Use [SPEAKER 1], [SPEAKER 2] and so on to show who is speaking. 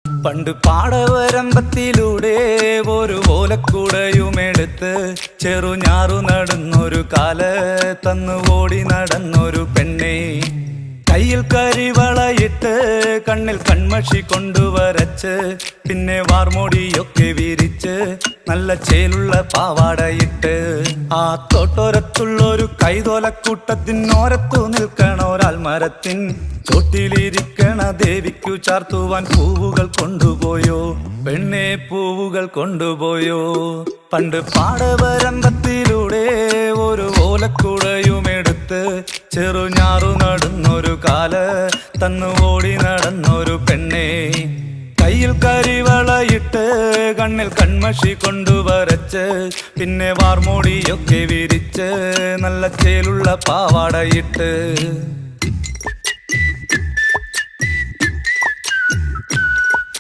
[SPEAKER 1] പണ്ട് പാടവരമ്പത്തിലൂടെ ഒരു ഓലക്കുടയുമെടുത്ത് ചെറുഞാറു നടന്നൊരു കാല് തന്നു ഓടി നടന്നൊരു പെണ്ണെ. കയ്യിൽ കരിവളയിട്ട് കണ്ണിൽ കൺമഷി കൊണ്ടുവരച്ച് പിന്നെ വാർമോടിയൊക്കെ വിരിച്ച് നല്ല ചേലുള്ള പാവാടയിട്ട് ആ തോട്ടോരത്തുള്ളൊരു കൈതോലക്കൂട്ടത്തിനോരത്തു നിൽക്കണൊരാൽമരത്തിൻ ചോട്ടിലിരിക്കണ ദേവിക്കു ചാർത്തുവാൻ പൂവുകൾ കൊണ്ടുപോയോ പെണ്ണെ, പൂവുകൾ കൊണ്ടുപോയോ. പണ്ട് പാടവരമ്പത്തിലൂടെ ഒരു ഓലക്കുടയുമെടുത്ത് ചെറുഞാറു നടന്നൊരു കാല് തന്നു ഓടി നടന്നൊരു പെണ്ണെ. കയ്യിൽ കരിവളയിട്ട് കണ്ണിൽ കൺമഷി കൊണ്ടുവരച്ച് പിന്നെ വാർമോടിയൊക്കെ വിരിച്ച് നല്ല ചേലുള്ള പാവാടയിട്ട്